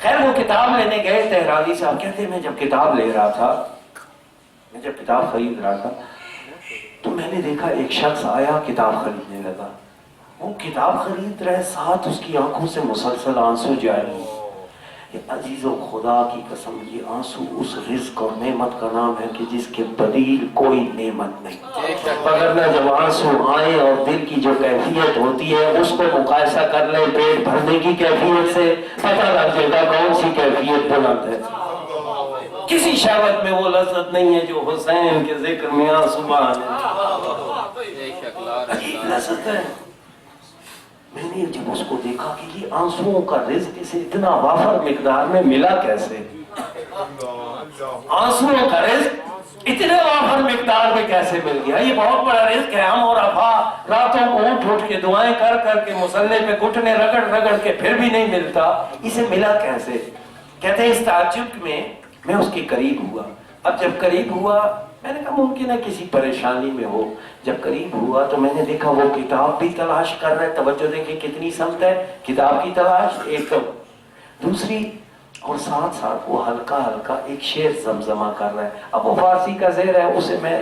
S1: خیر وہ کتاب لینے گئے، تہرانی صاحب کہتے ہیں میں جب کتاب لے رہا تھا، میں جب کتاب خرید رہا تھا تو میں نے دیکھا ایک شخص آیا کتاب خریدنے لگا. وہ کتاب خرید رہے، ساتھ اس کی آنکھوں سے مسلسل آنسو جاری. یہ عزیزو خدا کی قسم، یہ آنسو اس رزق اور نعمت کا نام ہے کہ جس کے بدیل کوئی نعمت نہیں. وگرنہ جب آنسو آئیں اور دل کی جو کیفیت ہوتی ہے اس کو مقایسہ کر لیں پیٹ بھرنے کی کیفیت سے، پتہ لگ جائے گا کون سی کیفیت بلند ہے. کسی شہوت میں وہ لذت نہیں ہے جو حسین کے ذکر میں آنسو آنے. عجیب لذت ہے. میں نے جب اس کو دیکھا کہ یہ آنسوؤں کا رزق اسے اتنا وافر مقدار میں ملا کیسے، آنسوؤں کا رزق اتنے وافر مقدار میں کیسے مل گیا، یہ بہت بڑا رزق ہے. ہم اور افا راتوں کو اٹھ کے دعائیں کر کر کے مصلے پہ گھٹنے رگڑ رگڑ کے پھر بھی نہیں ملتا، اسے ملا کیسے. کہتے ہیں اس تعجب میں میں اس کے قریب ہوا. اب جب قریب ہوا میں نے کہا ممکن ہے کسی پریشانی میں ہو. جب قریب ہوا تو میں نے دیکھا وہ کتاب بھی تلاش کر رہا ہے. توجہ دیکھیں کتنی سمت ہے، کتاب کی تلاش ایک تو، دوسری اور ساتھ ساتھ وہ ہلکا ہلکا ایک شعر زمزمہ کر رہا ہے. اب وہ فارسی کا زیر ہے، اسے میں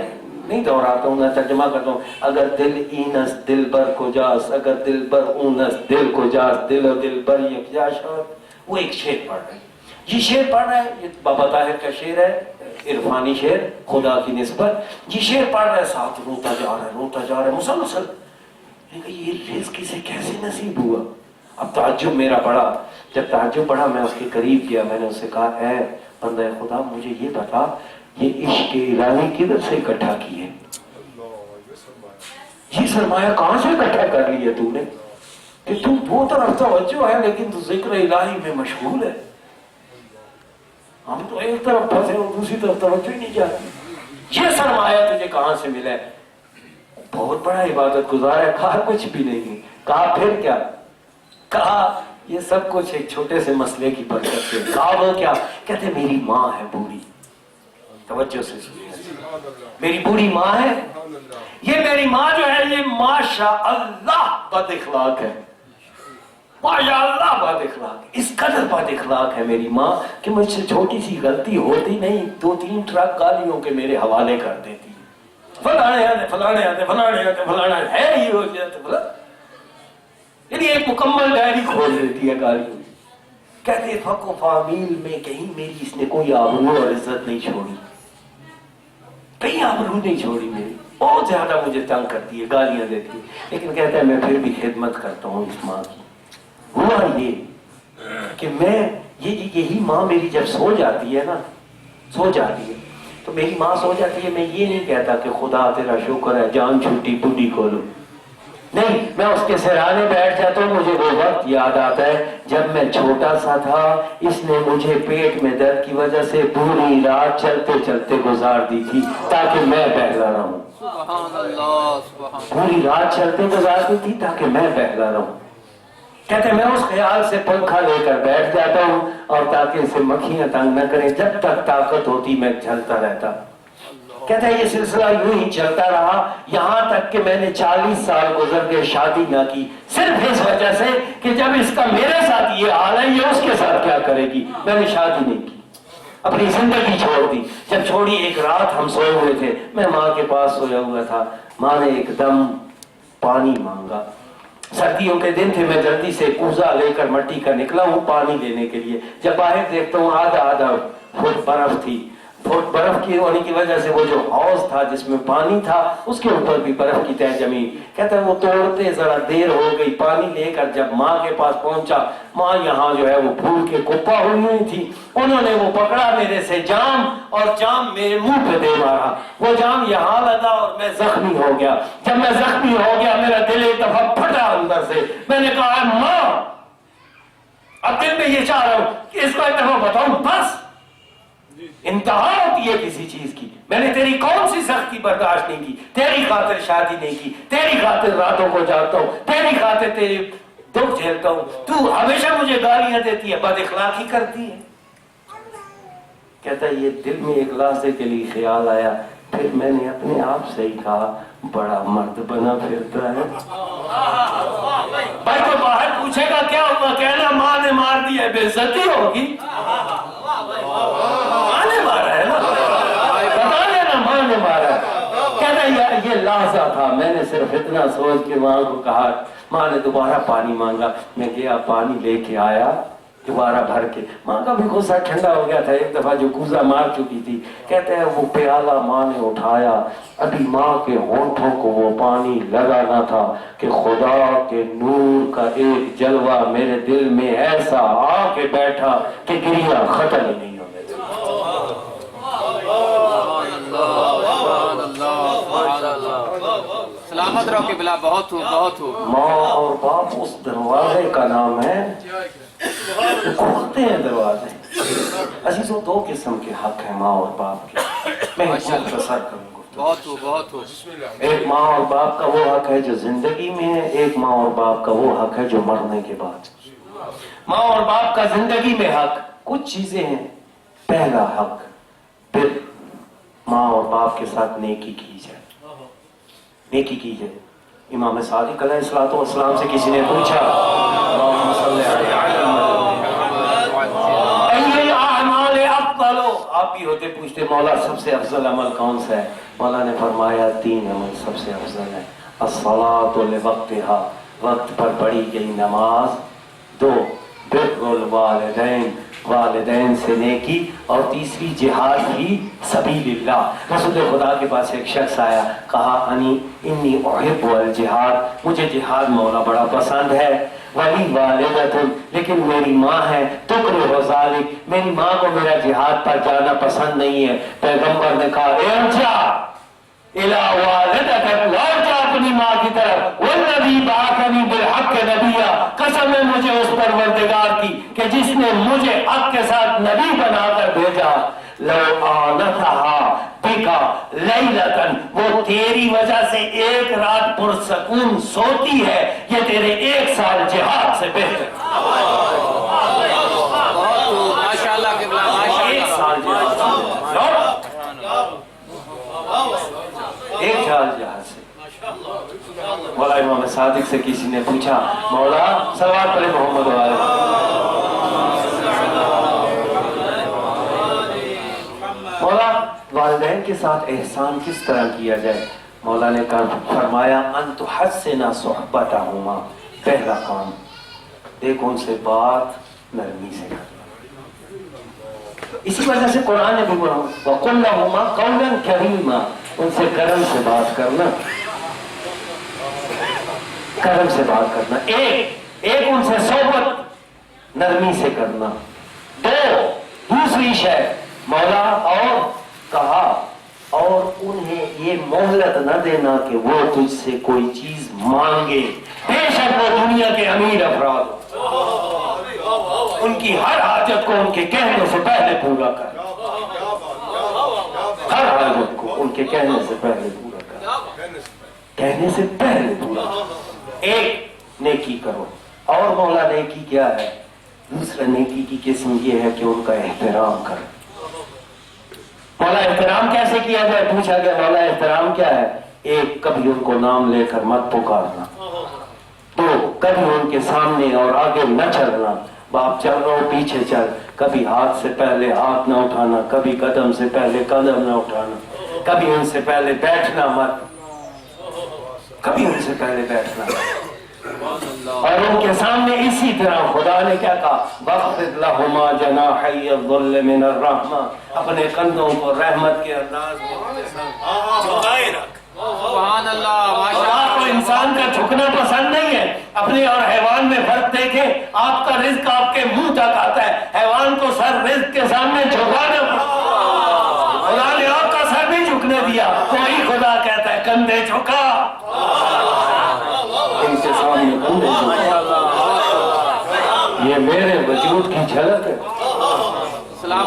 S1: نہیں دہراتا ہوں، میں ترجمہ کرتا ہوں. اگر دل اینس دل بر کو جاس، اگر دل بر اونس دل کو جاس، دل و دل بر یکجا شد. وہ ایک شعر پڑھ رہے ہیں، یہ شعر پڑھ رہا ہے، یہ بابا طاہر کا شعر ہے، عرفانی شعر خدا کی نسبت. یہ شعر پڑھ رہا ہے، ساتھ روتا جا رہا ہے، روتا جا رہا ہے مسلسل. میں نے کہا یہ رزق اسے کیسے نصیب ہوا. اب تعجب میرا بڑا. جب تعجب بڑھا میں اس کے قریب گیا، میں نے اس سے کہا اے بندہ خدا مجھے یہ بتا یہ عشق الہی کدھر سے اکٹھا کی ہے، یہ سرمایہ کہاں سے اکٹھا کر لی ہے تو نے کہ تو وہ طرف توجہ ہے لیکن تو ذکر الہی میں مشغول ہے. ہم تو ایک طرف پھنسے اور دوسری طرف توجہ ہی نہیں جاتی. یہ سرمایہ تجھے کہاں سے ملا ہے؟ بہت بڑا عبادت گزار ہے. کہا کچھ بھی نہیں. کہا پھر کیا؟ کہا یہ سب کچھ ایک چھوٹے سے مسئلے کی برکت سے. کہا وہ کیا؟ کہتے میری ماں ہے بوڑھی. توجہ سے سنیے، میری بوڑھی ماں ہے. یہ میری ماں جو ہے یہ ماشاء اللہ بد اخلاق ہے، ماشاء اللہ بد اخلاق. اس قدر بد اخلاق ہے میری ماں کہ مجھ سے چھوٹی سی غلطی ہوتی نہیں 2-3 ٹرک گالیوں کے میرے حوالے کر دیتی. فلانے آتے فلانے آتے فلانے آتے فلانا ہے یہ ہو جاتے فلاں، یعنی ایک مکمل ڈائری کھول دیتی ہے گالیوں. کہتے فق و فامیل میں کہیں میری اس نے کوئی آبرو اور عزت نہیں چھوڑی، کہیں آبرو نہیں چھوڑی میری. بہت زیادہ مجھے تنگ کرتی ہے، گالیاں دیتی ہے، لیکن کہتا ہے میں پھر بھی خدمت کرتا ہوں اس ماں کی. ہوا یہ کہ میں یہی ماں میری جب سو جاتی ہے نا، سو جاتی ہے تو میری ماں سو جاتی ہے، میں یہ نہیں کہتا کہ خدا تیرا شکر ہے جان چھٹی بوڑھی کو لو، نہیں، میں اس کے سرانے بیٹھ جاتا ہوں. مجھے وہ وقت یاد آتا ہے جب میں چھوٹا سا تھا، اس نے مجھے پیٹ میں درد کی وجہ سے پوری رات چلتے چلتے گزار دی تھی تاکہ میں بہلا رہوں. پوری رات چلتے گزار دی تھی تاکہ میں بہلا رہوں. کہتے میں اس خیال سے پنکھا لے کر بیٹھ جاتا ہوں اور تاکہ اسے مکھیاں تنگ نہ کریں، جب تک طاقت ہوتی میں چلتا رہتا. کہتا ہے یہ سلسلہ یوں ہی چلتا رہا یہاں تک کہ میں نے 40 سال گزر کے شادی نہ کی، صرف اس وجہ سے کہ جب اس کا میرے ساتھ یہ حال ہے یہ اس کے ساتھ کیا کرے گی. میں نے شادی نہیں کی، اپنی زندگی چھوڑ دی. جب چھوڑی ایک رات ہم سوئے ہوئے تھے، میں ماں کے پاس سویا ہوا تھا. ماں نے ایک دم پانی مانگا. سردیوں کے دن تھے، میں جلدی سے کوزہ لے کر مٹی کا نکلا ہوں پانی لینے کے لیے. جب باہر دیکھتا ہوں آدھا فٹ برف تھی. فٹ برف کی ہونے کی وجہ سے وہ جو حوض تھا جس میں پانی تھا اس کے اوپر بھی برف کی تہ جمی. کہتا ہے وہ توڑتے ذرا دیر ہو گئی. پانی لے کر جب ماں کے پاس پہنچا، ماں یہاں جو ہے وہ پھول کے کپا ہوئی ہوئی تھی. انہوں نے وہ پکڑا میرے سے جام، اور جام میرے منہ پہ دے مارا. وہ جام یہاں لگا اور میں زخمی ہو گیا. جب میں زخمی ہو گیا میرا دل ایک دفعہ پھٹا اندر سے. میں نے کہا ماں، اب دل میں یہ چاہ رہا ہوں کہ اس کو ایک دفعہ بتاؤں، بس انتہا ہوتی کی ہے کسی چیز کی. میں نے تیری کون سی سختی برداشت نہیں کی. تیری خاطر شادی نہیں کی, تیری خاطر راتوں کو جاگتا ہوں, تیری خاطر تیری دکھ جھیلتا ہوں, تو ہمیشہ مجھے گالیاں دیتی ہے, بد اخلاقی کرتی ہے. کہتا ہے یہ دل میں ایک لحظے کے لیے خیال آیا, پھر میں نے اپنے آپ سے ہی کہا بڑا مرد بنا پھرتا ہے. بھائی تو باہر پوچھے گا کیا ہوا, کہنا ماں نے مار دیا, بے عزتی ہوگی. ماں نے مارا ہے نا, بتا دینا ماں نے مارا ہے. کہتا ہے یہ لحظہ تھا, میں نے صرف اتنا سوچ کے ماں کو کہا. ماں نے دوبارہ پانی مانگا, میں گیا پانی لے کے آیا دوبارہ بھر کے. ماں کا بھی غصہ ٹھنڈا ہو گیا تھا, ایک دفعہ جو کوزہ مار چکی تھی. کہتے ہیں وہ پیالہ ماں نے اٹھایا, ابھی ماں کے ہونٹوں کو وہ پانی لگا نہ تھا کہ خدا کے نور کا ایک جلوہ میرے دل میں ایسا آ کے بیٹھا کہ گریہ ختم ہی نہیں ہونے دیا.
S3: سلامت رہو قبلہ. بہت ہو بہت ہو.
S1: ماں اور باپ اس دروازے کا نام ہے, کھولتے ہیں دروازے. عزیزوں دو قسم کے حق ہیں ماں اور باپ کے, میں مختصر کروں گا.
S3: بہت ہو بہت ہو.
S1: ایک ماں اور باپ کا وہ حق ہے جو زندگی میں ہے, ایک ماں اور باپ کا وہ حق ہے جو مرنے کے بعد. ماں اور باپ کا زندگی میں حق کچھ چیزیں ہیں. پہلا حق, پھر ماں اور باپ کے ساتھ نیکی کی جائے, نیکی کی جائے. امام صادق علیہ الصلوۃ والسلام سے کسی نے پوچھا اللہم صلی علی ای الاعمال افضل, آپ بھی ہوتے پوچھتے مولا سب سے افضل عمل کون سا ہے. مولا نے فرمایا 3 عمل سب سے افضل ہے. الصلاۃ لوقتها, وقت پر پڑھی گئی نماز. 2 بر الوالدین, والدین سے نیکی. اور تیسری جہاد فی سبیل اللہ. رسول خدا کے پاس ایک شخص آیا, کہا انی احب الجہاد, مجھے جہاد مولا بڑا پسند ہے. ولی والدۃ, لیکن میری ماں ہے تکرہ ذلک, میری ماں کو میرا جہاد پر جانا پسند نہیں ہے. پیغمبر نے کہا ارجع الی والدتک, لوٹ جا اپنی ماں کی طرف. والذی بعثنی بالحق نبیا, قسم ہے مجھے اس پروردگار کی کہ جس نے مجھے حق کے ساتھ نبی بنا کر بھیجا. لو آنتھا بکا لیلتن, وہ تیری وجہ سے ایک رات پرسکون سوتی ہے, یہ تیرے 1 سال جہاد سے بہتر.
S3: بہت ہو ماشاءاللہ قبلہ.
S1: 1 سال جہاد, 1 سال جہاد سے. مولا امام صادق سے کسی نے پوچھا مولا صلوات پڑھے محمد وعلیہ, مولا والدین کے ساتھ احسان کس طرح کیا جائے. مولا نے فرمایا ان تحسن صحبتہما, پہلا کام دیکھ ان سے بات نرمی سے کرنا. اسی وجہ سے قرآن نے بھی بولا وَقُلْ لَهُمَا قَوْلًا كَرِيمًا, ان سے کرم سے بات کرنا, کرم سے بات کرنا. ایک ان سے صحبت نرمی سے کرنا. 2 دوسری شے مولا اور کہا اور انہیں یہ مہلت نہ دینا کہ وہ تجھ سے کوئی چیز مانگے, بے شک وہ دنیا کے امیر افراد ہو, ان کی ہر حاجت کو ان کے کہنے سے پہلے پورا کر, ہر حاجت کو ان کے کہنے سے پہلے پورا کر, کہنے سے پہلے پورا کر. 1 نیکی کرو. اور مولا نیکی کیا ہے, دوسرا نیکی کی قسم یہ ہے کہ ان کا احترام کرو. مولا احترام کیسے کیا جائے, پوچھا گیا مولا احترام کیا ہے. 1 کبھی ان کو نام لے کر مت پکارنا. 2 کبھی ان کے سامنے اور آگے نہ چلنا, باپ چل رہا ہو پیچھے چل, کبھی ہاتھ سے پہلے ہاتھ نہ اٹھانا, کبھی قدم سے پہلے قدم نہ اٹھانا, کبھی ان سے پہلے بیٹھنا مت, کبھی ان سے پہلے بیٹھنا. اور ان کے سامنے اسی طرح خدا نے کیا کہا وَخْفِضْ لَهُمَا جَنَاحَيَ الظُّلِّ مِنَ الرَّحْمَةِ, اپنے کندھوں کو رحمت کے انداز میں جھکائے رکھ.
S3: سبحان اللہ ماشاءاللہ.
S1: آپ کو انسان کا جھکنا پسند نہیں ہے. اپنے اور حیوان میں فرق دیکھیں, آپ کا رزق آپ کے منہ تک آتا ہے, حیوان کو سر رزق کے سامنے جھکانا پڑتا. خدا نے آپ کا سر نہیں جھکنے دیا, کوئی خدا کہتا ہے کندھے جھکا, ان کے سامنے کندھے جھکا. یہ میرے وجود کی جھلک ہے.
S3: سلام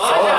S1: 100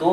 S1: 2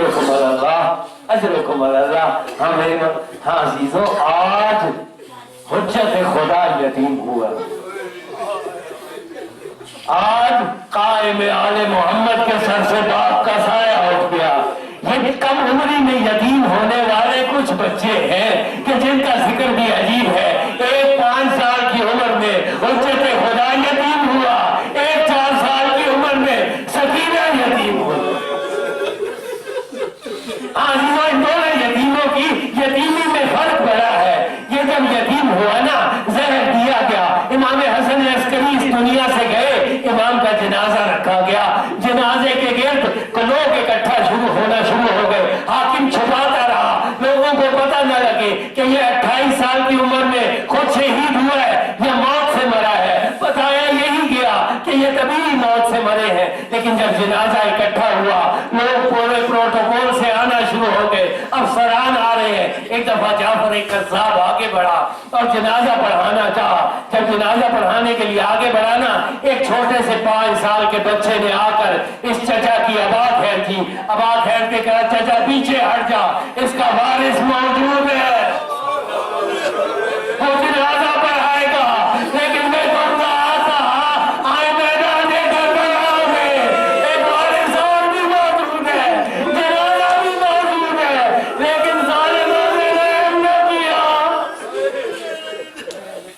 S1: اجرکم اللہ اجرکم اللہ. ہاں عزیزوں، آج حجت خدا یتیم ہوا. آج قائم آل محمد کے سر سے باپ کا سایہ اٹھ گیا. یہ کم عمری میں یتیم ہونے والے کچھ بچے ہیں کہ جن کا ذکر بھی عجیب ہے. ایک 5 سال کی عمر میں حجت خدا یتیم ہوا، ایک 4 سال کی عمر میں سکینہ یتیم ہوا. عزیزوں، ان دونوں یتیموں کی یتیمی میں فرق بڑا ہے. یہ جب یتیم ہوا نا، زہر دیا گیا. امام حسن عسکری اس دنیا سے گئے، امام کا جنازہ رکھا گیا. جنازے کے گرد لوگ اکٹھا ہونا شروع ہو گئے. حاکم چھپاتا رہا، لوگوں کو پتہ نہ لگے کہ یہ 28 سال کی عمر میں خود شہید ہوا ہے یا موت سے مرا ہے. بتایا یہی گیا کہ یہ طبیعی موت سے مرے ہیں. لیکن جب جنازہ اکٹھا ہوا، لوگ پورے پروٹوکول سے آنا شروع ہو گئے. افسران آ رہے ہیں. ایک دفعہ جعفر قذاب آگے بڑھا اور جنازہ پڑھانا چاہا. جب جنازہ پڑھانے کے لیے آگے بڑھا نا، ایک چھوٹے سے 5 سال کے بچے نے آ کر اس چچا کی ابا پھیرتی. ابا پھیر کے کہا، چچا پیچھے ہٹ جا، اس کا وارث موجود ہے، وہ جنازہ پڑھائے گا. لیکن میں تم کا آتا آئے میدان کربلا میں ایک وارث اور بھی موجود ہے، جنازہ بھی موجود ہے، لیکن ظالموں نے رحم نہ کیا.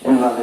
S1: اللہ